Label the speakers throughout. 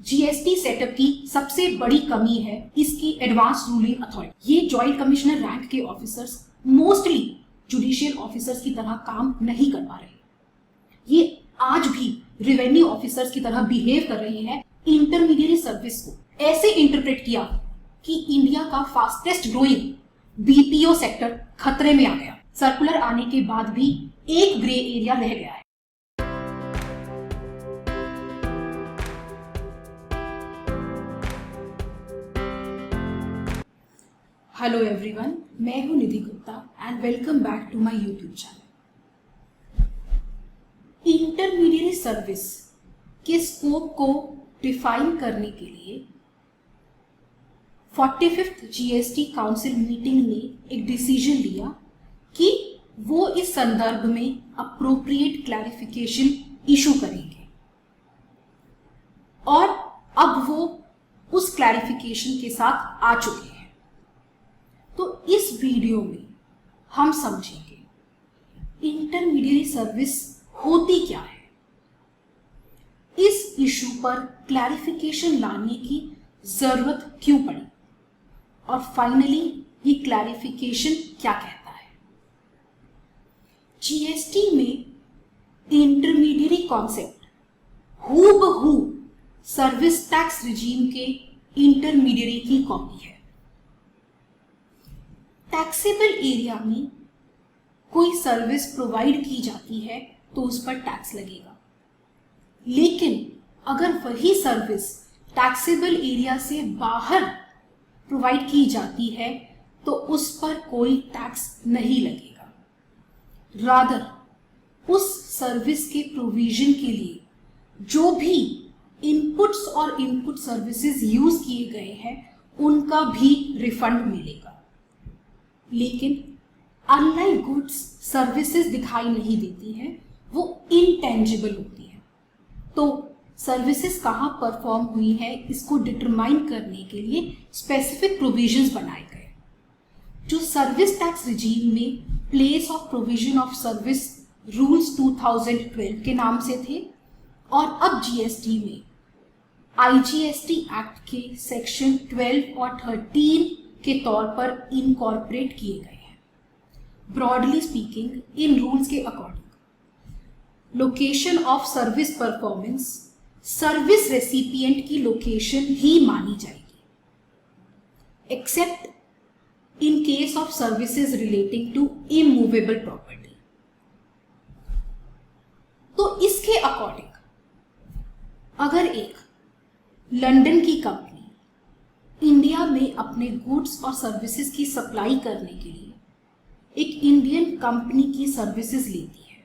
Speaker 1: GST setup की सबसे बड़ी कमी है इसकी एडवांस रूलिंग अथॉरिटी। ये जॉइंट कमिश्नर रैंक के ऑफिसर्स मोस्टली जुडिशियल ऑफिसर्स की तरह काम नहीं कर पा रहे। ये आज भी रेवेन्यू ऑफिसर्स की तरह बिहेव कर रहे हैं। इंटरमीडिएट सर्विस को ऐसे इंटरप्रेट किया कि इंडिया का फास्टेस्ट ग्रोइंग बीपीओ सेक्टर खतरे में आ गया। सर्कुलर आने के बाद भी एक ग्रे एरिया रह गया है। हेलो एवरीवन, मैं हूं Nidhi Gupta and welcome back to my YouTube channel. Intermediate service के स्कोप को डिफाइन करने के लिए 45th जीएसटी काउंसिल मीटिंग ने एक डिसीजन लिया कि वो इस संदर्भ में अप्रोप्रिएट क्लैरिफिकेशन इशू करेंगे और अब वो उस क्लैरिफिकेशन के साथ आ चुके हैं। तो इस वीडियो में हम समझेंगे इंटरमीडिएट सर्विस होती क्या है, इस इशू पर क्लैरिफिकेशन लाने की जरूरत क्यों पड़ी और फाइनली ये क्लैरिफिकेशन क्या कहता है। जीएसटी में इंटरमीडिएट कॉन्सेप्ट हूबहू सर्विस टैक्स रिजीम के इंटरमीडिएट की कॉपी है। टैक्सेबल एरिया में कोई सर्विस प्रोवाइड की जाती है तो उस पर टैक्स लगेगा, लेकिन अगर वही सर्विस टैक्सेबल एरिया से बाहर प्रोवाइड की जाती है तो उस पर कोई टैक्स नहीं लगेगा। रादर उस सर्विस के प्रोविजन के लिए जो भी इनपुट्स और इनपुट सर्विसेज यूज किए गए हैं उनका भी रिफंड मिलेगा। लेकिन अनलाइक गुड्स सर्विसेज दिखाई नहीं देती हैं, वो इंटेंजिबल होती हैं। तो सर्विसेज कहाँ परफॉर्म हुई है इसको डिटरमाइन करने के लिए स्पेसिफिक प्रोविजंस बनाए गए। जो सर्विस टैक्स रिजीम में place of provision of service rules 2012 के नाम से थे और अब जीएसटी में आईजीएसटी एक्ट के सेक्शन 12 और 13 के तौर पर इनकॉर्पोरेट किए गए हैं। ब्रॉडली स्पीकिंग, इन रूल्स के according location of service performance service recipient की लोकेशन ही मानी जाएगी, except in case of services relating to immovable property. तो इसके अकॉर्डिंग अगर एक लंदन की कंपनी इंडिया में अपने गुड्स और सर्विसेज की सप्लाई करने के लिए एक इंडियन कंपनी की सर्विसेज लेती है,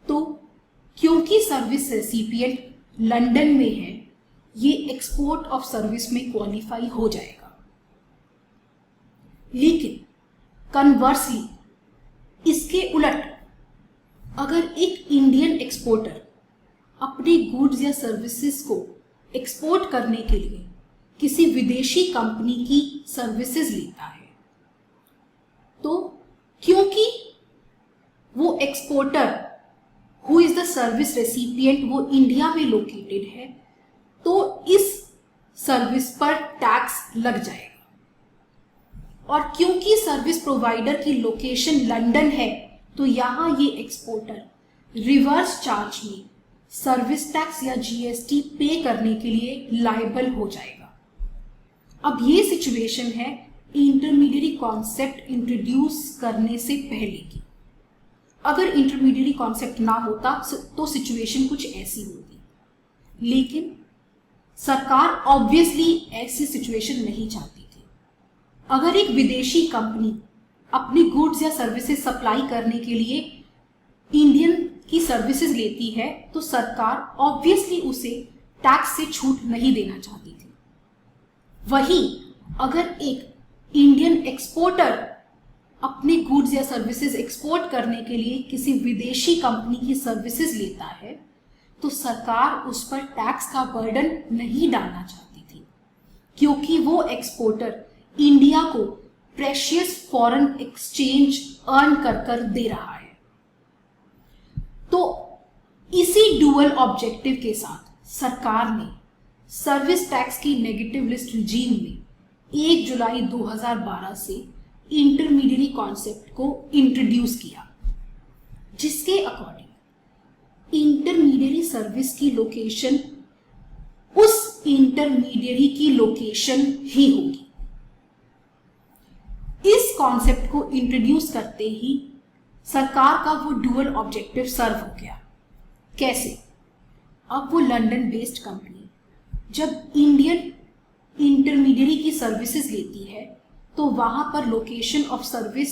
Speaker 1: तो क्योंकि सर्विस रेसिपिएंट लंदन में है, ये एक्सपोर्ट ऑफ सर्विस में क्वालिफाई हो जाएगा। लेकिन कन्वर्सली इसके उलट अगर एक इंडियन एक्सपोर्टर अपने गुड्स या सर्विसेज को एक्सपोर्ट करने के लिए किसी विदेशी कंपनी की सर्विसेज लेता है, तो क्योंकि वो exporter who is the service recipient वो इंडिया में लोकेटेड है, तो इस सर्विस पर टैक्स लग जाएगा। और क्योंकि सर्विस प्रोवाइडर की लोकेशन लंदन है, तो यहां ये एक्सपोर्टर रिवर्स चार्ज में सर्विस टैक्स या जीएसटी पे करने के लिए लायबल हो जाएगा। अब ये सिचुएशन है इंटरमीडिएट कॉन्सेप्ट इंट्रोड्यूस करने से पहले की। अगर इंटरमीडिएट कॉन्सेप्ट ना होता तो सिचुएशन कुछ ऐसी होती, लेकिन सरकार ऑब्वियसली ऐसी सिचुएशन नहीं चाहती थी। अगर एक विदेशी कंपनी अपनी गुड्स या सर्विसेज सप्लाई करने के लिए इंडियन की सर्विसेज लेती है तो सरकार ऑब्वियसली उसे टैक्स से छूट नहीं देना चाहती थी। वहीं अगर एक इंडियन एक्सपोर्टर अपने गुड्स या सर्विसेज एक्सपोर्ट करने के लिए किसी विदेशी कंपनी की सर्विसेज लेता है तो सरकार उस पर टैक्स का बर्डन नहीं डालना चाहती थी, क्योंकि वो एक्सपोर्टर इंडिया को प्रेशियस फॉरेन एक्सचेंज अर्न कर दे रहा है। तो इसी डुअल ऑब्जेक्टिव के साथ सरकार ने सर्विस टैक्स की नेगेटिव लिस्ट रिजीम में 1 जुलाई 2012 से इंटरमीडियरी कॉन्सेप्ट को इंट्रोड्यूस किया, जिसके अकॉर्डिंग इंटरमीडियरी सर्विस की लोकेशन उस इंटरमीडियरी की लोकेशन ही होगी। इस कॉन्सेप्ट को इंट्रोड्यूस करते ही सरकार का वो डुअल ऑब्जेक्टिव सर्व हो गया। कैसे? अब वो लंदन बेस्ड कंपनी जब इंडियन इंटरमीडियरी की सर्विसेज लेती है तो वहां पर लोकेशन ऑफ सर्विस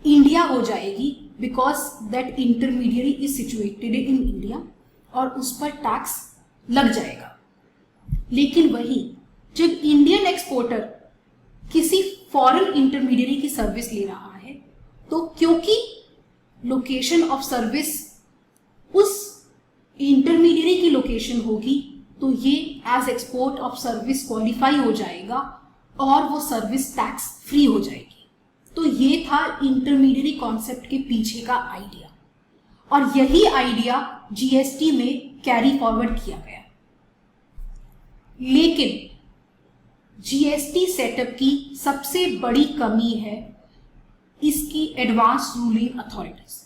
Speaker 1: इंडिया हो जाएगी, because that intermediary is situated in India और उस पर टैक्स लग जाएगा। लेकिन वही जब इंडियन एक्सपोर्टर किसी फॉरेन इंटरमीडियरी की सर्विस ले रहा है तो क्योंकि लोकेशन ऑफ सर्विस उस इंटरमीडियरी की लोकेशन होगी तो ये as export of service qualify हो जाएगा और वो सर्विस टैक्स फ्री हो जाएगी। तो ये था इंटरमीडियरी कॉन्सेप्ट के पीछे का आइडिया, और यही आइडिया जीएसटी में कैरी फॉरवर्ड किया गया। लेकिन जीएसटी सेटअप की सबसे बड़ी कमी है इसकी एडवांस रूलिंग अथॉरिटीज।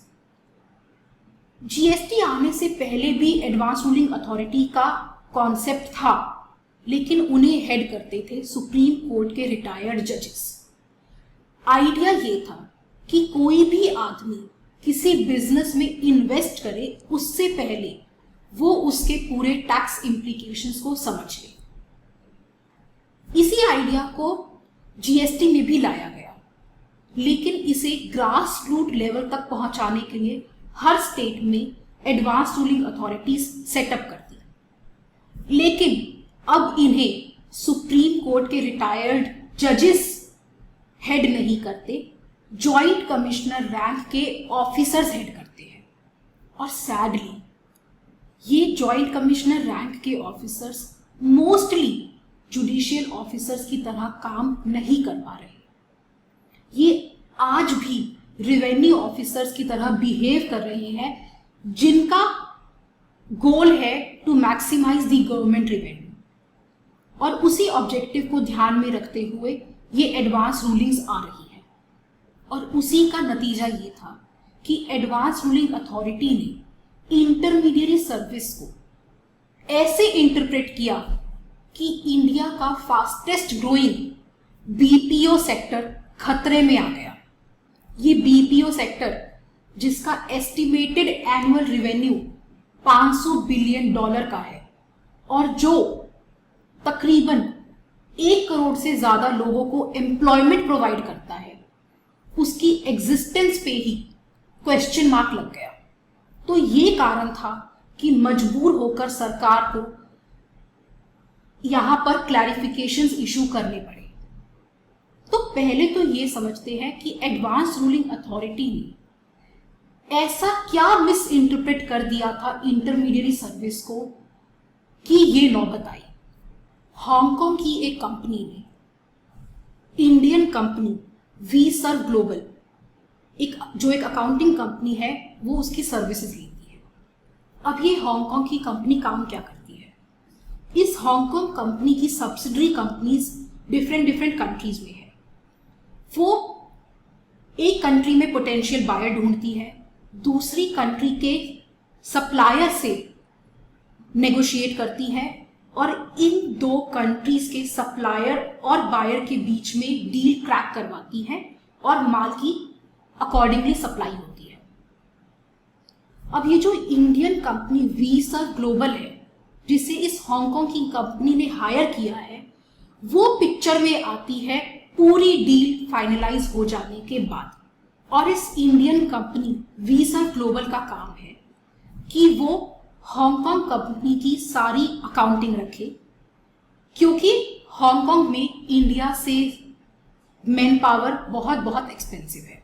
Speaker 1: जीएसटी आने से पहले भी एडवांस रूलिंग अथॉरिटी का कॉन्सेप्ट था, लेकिन उन्हें हेड करते थे सुप्रीम कोर्ट के रिटायर्ड जजेस। आइडिया ये था कि कोई भी आदमी किसी बिजनेस में इन्वेस्ट करे उससे पहले वो उसके पूरे टैक्स इम्प्लीकेशंस को समझ ले। इसी आइडिया को जीएसटी में भी लाया गया, लेकिन इसे ग्रास रूट लेवल तक पहुंचाने के लिए हर स्टेट में एडवांस रूलिंग अथॉरिटीज सेटअप कर दी। लेकिन अब इन्हें सुप्रीम कोर्ट के रिटायर्ड जजेस हेड नहीं करते, जॉइंट कमिश्नर रैंक के ऑफिसर्स हेड करते हैं। और सैडली ये जॉइंट कमिश्नर रैंक के ऑफिसर्स मोस्टली जुडिशियल ऑफिसर्स की तरह काम नहीं कर पा रहे। ये आज भी रेवेन्यू ऑफिसर्स की तरह बिहेव कर रहे हैं, जिनका गोल है to maximize the government revenue. और उसी ऑब्जेक्टिव को ध्यान में रखते हुए ये एडवांस रूलिंग्स आ रही है। और उसी का नतीजा ये था कि एडवांस रूलिंग अथॉरिटी ने इंटरमीडियरी सर्विस को ऐसे इंटरप्रेट किया कि इंडिया का फास्टेस्ट ग्रोइंग बीपीओ सेक्टर खतरे में आ गया। ये बीपीओ सेक्टर जिसका एस्टिमेटेड एनुअल रेवेन्यू $500 बिलियन का है और जो तकरीबन 1 करोड़ से ज्यादा लोगों को एम्प्लॉयमेंट प्रोवाइड करता है, उसकी एग्जिस्टेंस पे ही क्वेश्चन मार्क लग गया। तो ये कारण था कि मजबूर होकर सरकार को यहां पर क्लैरिफिकेशंस इशू करने पड़े। तो पहले तो ये समझते हैं कि एडवांस रूलिंग अथॉरिटी ने ऐसा क्या मिस इंटरप्रेट कर दिया था इंटरमीडियरी सर्विस को कि ये नौबत आई। हांगकांग की एक कंपनी ने Indian company Vserv Global एक अकाउंटिंग कंपनी है, वो उसकी सर्विसेज लेती है। अब ये हांगकांग की कंपनी काम क्या करती है? इस हांगकांग कंपनी की सब्सिडरी कंपनीज डिफरेंट कंट्रीज में है। वो एक कंट्री में पोटेंशियल बायर ढूंढती है, दूसरी कंट्री के सप्लायर से नेगोशिएट करती है और इन 2 कंट्रीज के सप्लायर और बायर के बीच में डील क्रैक करवाती है और माल की अकॉर्डिंगली सप्लाई होती है। अब ये जो Indian company Vserv Global है, जिसे इस हांगकांग की कंपनी ने हायर किया है, वो पिक्चर में आती है पूरी डील फाइनलाइज हो जाने के बाद। और इस Indian company Vserv Global का काम है कि वो हांगकांग कंपनी की सारी अकाउंटिंग रखे, क्योंकि हांगकांग में इंडिया से मैन पावर बहुत एक्सपेंसिव है।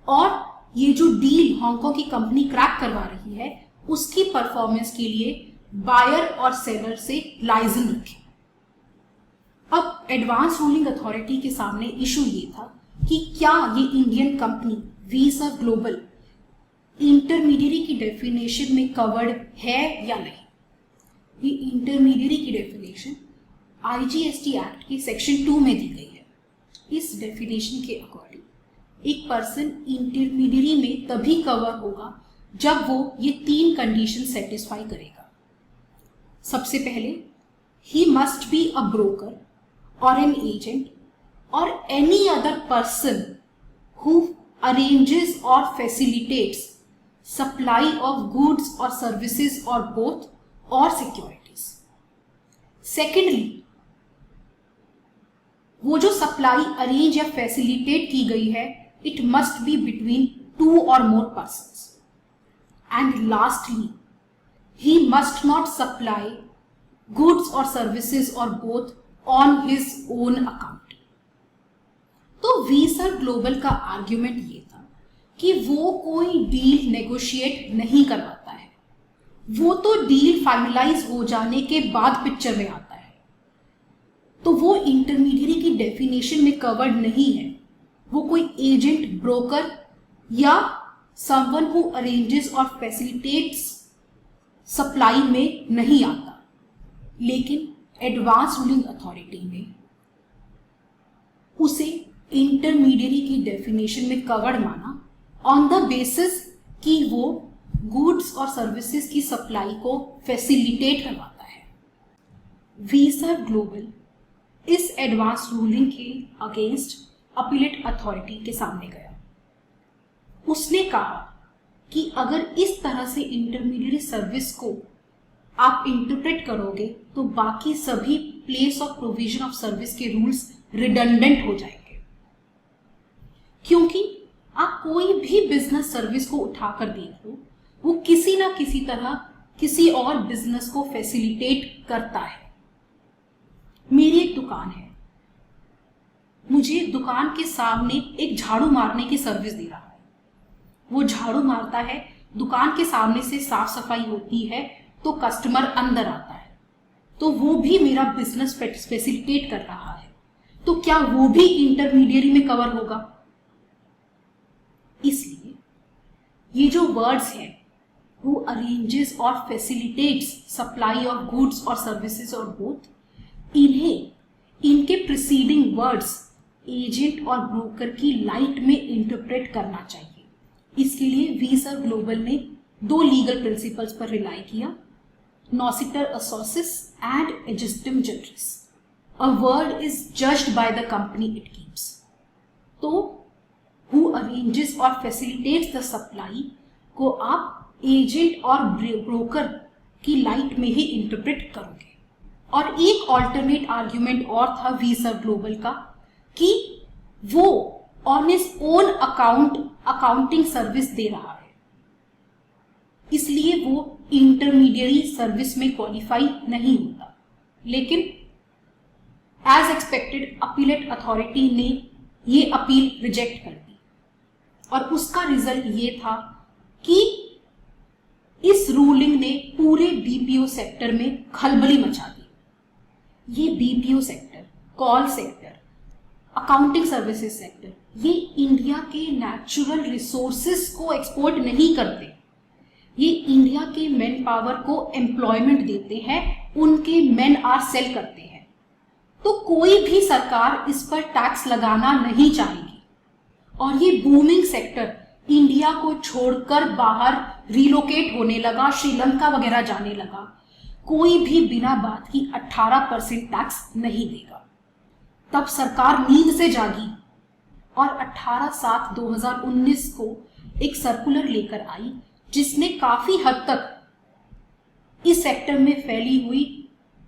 Speaker 1: और ये जो डील हांगकांग की कंपनी क्रैक करवा रही है, उसकी परफॉर्मेंस के लिए बायर और सेलर से लाइसेंस रखे। अब एडवांस रूलिंग अथॉरिटी के सामने इशू ये था कि क्या ये Indian company Vserv Global intermediary की डेफिनेशन में कवर्ड है या नहीं। ये इंटरमीडियरी की डेफिनेशन आईजीएसटी एक्ट के सेक्शन 2 में दी गई है। इस डेफिनेशन के अकॉर्डिंग एक पर्सन इंटरमीडियरी में तभी कवर होगा जब वो ये 3 कंडीशन सेटिस्फाई करेगा। सबसे पहले, he must be a broker और an agent or any other person who arranges or facilitates supply of goods or services or both or securities. Secondly, वो जो सप्लाई अरेंज या फैसिलिटेट की गई है it must be between 2 or more persons. And lastly, he must not supply goods or services or both on his own account. तो वीसर global का argument ये था कि वो कोई डील नेगोशिएट नहीं करवाता है, वो तो डील फाइनलाइज हो जाने के बाद पिक्चर में आता है, तो वो इंटरमीडियरी की डेफिनेशन में कवर्ड नहीं है। वो कोई एजेंट, ब्रोकर या समवन हु अरेंजेस और फैसिलिटेट्स सप्लाई में नहीं आता। लेकिन एडवांस रूलिंग अथॉरिटी ने उसे इंटरमीडियरी की डेफिनेशन में कवर्ड माना ऑन द बेसिस कि वो गुड्स और सर्विसेज की सप्लाई को फैसिलिटेट करवाता है। वीसर ग्लोबल इस एडवांस रूलिंग के अगेंस्ट अपीलेट अथॉरिटी के सामने गया। उसने कहा कि अगर इस तरह से इंटरमीडियरी सर्विस को आप इंटरप्रेट करोगे तो बाकी सभी place of provision of service के रूल्स रिडंडेंट हो जाएंगे, क्योंकि आप कोई भी बिजनेस सर्विस को उठाकर देख लो, वो किसी ना किसी तरह किसी और बिजनेस को फैसिलिटेट करता है। मेरी एक दुकान है, मुझे दुकान के सामने एक झाड़ू मारने की सर्विस दे रहा है। वो झाड़ू मारता है, दुकान के सामने से साफ सफाई होती है तो कस्टमर अंदर आता है, तो वो भी मेरा बिजनेस फैसिलिटेट कर रहा है। तो क्या वो भी इंटरमीडियरी में कवर होगा? इसलिए ये जो वर्ड्स हैं, हु अरेंजेस और फैसिलिटेट्स सप्लाई ऑफ गुड्स और सर्विसेज और बोथ, इन्हें इनके प्रीसीडिंग वर्ड्स एजेंट और ब्रोकर की लाइट में इंटरप्रेट करना चाहिए। इसके लिए वीसर ग्लोबल ने 2 लीगल प्रिंसिपल्स पर रिलाई किया, noscitur a sociis and ejusdem generis. A word is judged by the company it keeps. तो हु अरेंजेस और फैसिलिटेट्स द सप्लाई को आप एजेंट और ब्रोकर की लाइट में ही इंटरप्रेट करोगे। और एक ऑल्टरनेट आर्ग्यूमेंट और था वीसर ग्लोबल का कि वो on his own accounting service दे रहा है, इसलिए वो इंटरमीडियरी सर्विस में क्वालिफाई नहीं होता। लेकिन एज एक्सपेक्टेड अपीलेट अथॉरिटी ने ये अपील रिजेक्ट कर दी और उसका रिजल्ट ये था कि इस रूलिंग ने पूरे बीपीओ सेक्टर में खलबली मचा दी। ये BPO sector, call sector, accounting services sector, ये इंडिया के नेचुरल रिसोर्सेज को एक्सपोर्ट नहीं करते, ये इंडिया के मैन पावर को एम्प्लॉयमेंट देते हैं, उनके मैन आर सेल करते हैं। तो कोई भी सरकार इस पर टैक्स लगाना नहीं चाहेगी और ये बूमिंग सेक्टर इंडिया को छोड़कर बाहर रिलोकेट होने लगा, श्रीलंका वगैरह जाने लगा। कोई भी बिना बात की 18% टैक्स नहीं देगा। तब सरकार नींद से जागी और 18/7/2019 को एक सर्कुलर लेकर आई जिसने काफी हद तक इस सेक्टर में फैली हुई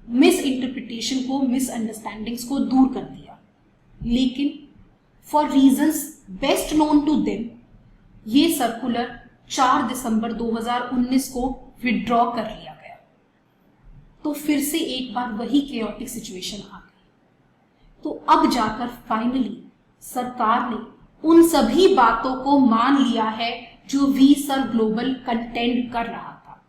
Speaker 1: मिस इंटरप्रिटेशन को, मिसअंडरस्टैंडिंग्स को दूर कर दिया। लेकिन for reasons best known to them ये सर्कुलर 4 दिसंबर 2019 को विड्रॉ कर लिया गया। तो फिर से एक बार वही केओटिक सिचुएशन आ गई। तो अब जाकर फाइनली सरकार ने उन सभी बातों को मान लिया है जो वीसर ग्लोबल कंटेंड कर रहा था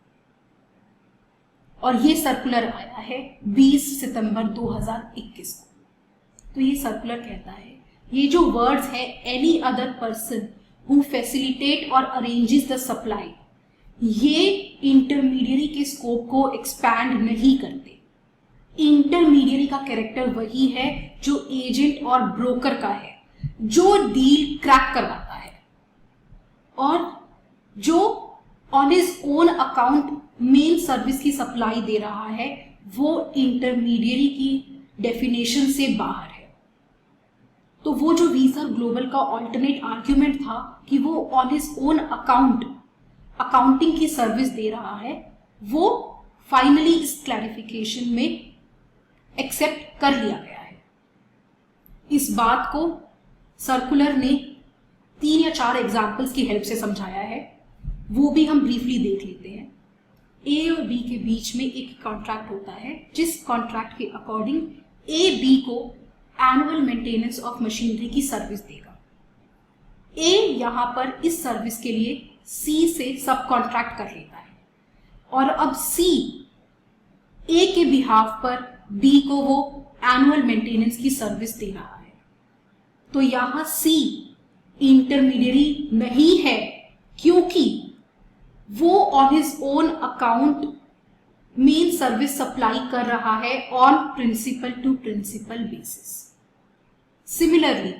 Speaker 1: और ये सर्कुलर आया है 20 सितंबर 2021 को। तो ये सर्कुलर कहता है ये जो वर्ड्स है any other person who facilitate और अरेंजेस द सप्लाई, ये इंटरमीडियरी के स्कोप को एक्सपैंड नहीं करते। इंटरमीडियरी का कैरेक्टर वही है जो एजेंट और ब्रोकर का है, जो डील क्रैक करवाता है और जो on his own account main service की सप्लाई दे रहा है, वो इंटरमीडियरी की डेफिनेशन से बाहर है। तो वो जो वीजर ग्लोबल का ऑल्टरनेट आर्ग्यूमेंट था कि वो on his own account accounting की सर्विस दे रहा है, वो फाइनली इस क्लैरिफिकेशन में एक्सेप्ट कर लिया गया है। इस बात को सर्कुलर ने 3 या 4 एग्जाम्पल्स की हेल्प से समझाया है, वो भी हम ब्रीफली देख लेते हैं। ए और बी के बीच में एक कॉन्ट्रैक्ट होता है, जिस कॉन्ट्रैक्ट के अकॉर्डिंग ए बी को एनुअल मेंटेनेंस ऑफ मशीनरी की सर्विस देगा। ए यहां पर इस सर्विस के लिए सी से सब कॉन्ट्रैक्ट कर लेता है और अब सी ए के बिहाफ पर बी को वो एनुअल मेंटेनेंस की सर्विस दे रहा है। तो यहां सी इंटरमीडियरी नहीं है, क्योंकि वो on his own account main service supply कर रहा है on principal to principal basis. Similarly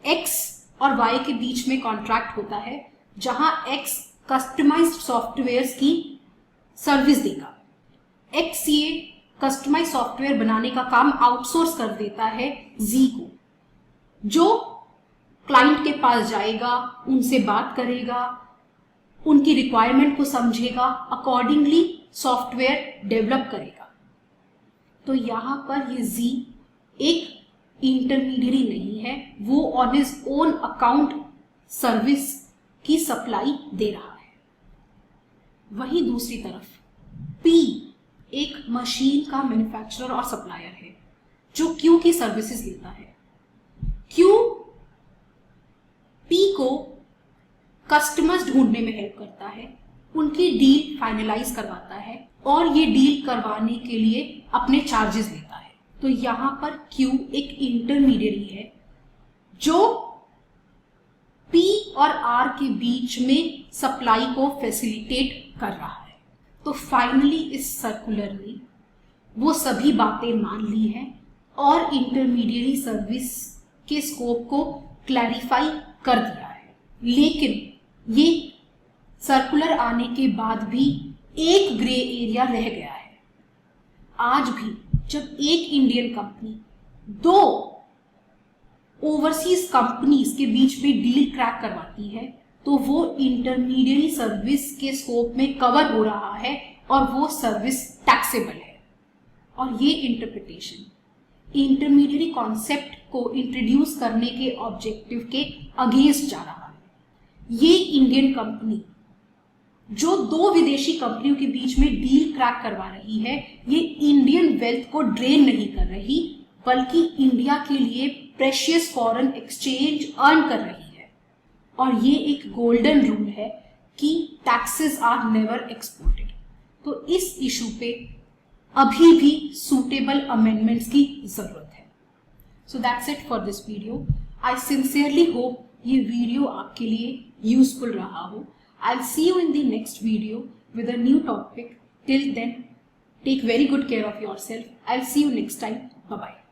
Speaker 1: X और वाई के बीच में कॉन्ट्रैक्ट होता है, जहां एक्स कस्टमाइज्ड सॉफ्टवेयर्स की सर्विस देगा। एक्स ये कस्टमाइज सॉफ्टवेयर बनाने का काम आउटसोर्स कर देता है जी को, जो क्लाइंट के पास जाएगा, उनसे बात करेगा, उनकी रिक्वायरमेंट को समझेगा, अकॉर्डिंगली सॉफ्टवेयर डेवलप करेगा। तो यहां पर ये जी एक इंटरमीडियरी नहीं है, वो on his own account service की सप्लाई दे रहा है। वहीं दूसरी तरफ पी एक मशीन का मैन्युफैक्चरर और सप्लायर है, जो क्यू की सर्विसेज लेता है। क्यू पी को कस्टमर्स ढूंढने में हेल्प करता है, उनकी डील फाइनलाइज करवाता है और ये डील करवाने के लिए अपने चार्जेस लेता है। तो यहां पर क्यू एक इंटरमीडियरी है जो पी और आर के बीच में सप्लाई को फैसिलिटेट कर रहा है। तो फाइनली इस सर्कुलर ने वो सभी बातें मान ली हैं और इंटरमीडियरी सर्विस के स्कोप को क्लैरिफाई कर दिया है। लेकिन ये सर्कुलर आने के बाद भी एक ग्रे एरिया रह गया है। आज भी जब एक इंडियन कंपनी 2 ओवरसीज कंपनीज के बीच में डील क्रैक करवाती है, तो वो इंटरमीडियरी सर्विस के स्कोप में कवर हो रहा है और वो सर्विस टैक्सेबल है। और ये इंटरप्रिटेशन इंटरमीडियरी कॉन्सेप्ट को इंट्रोड्यूस करने के ऑब्जेक्टिव के अगेंस्ट जा रहा है। ये इंडियन कंपनी जो 2 विदेशी कंपनियों के बीच में डील क्रैक करवा रही है, ये इंडियन वेल्थ को ड्रेन नहीं कर रही, बल्कि इंडिया के लिए प्रेशियस फॉरेन एक्सचेंज अर्न कर रही है। और ये एक गोल्डन रूल है कि टैक्सेस आर नेवर एक्सपोर्टेड। तो इस इशू पे अभी भी सूटेबल अमेंडमेंट्स की जरूरत है। So that's it for this video. I sincerely hope ये वीडियो आपके लिए यूजफुल रहा हो। I'll see you in the next video with a new topic. Till then, take very good care of yourself. I'll see you next time. Bye-bye.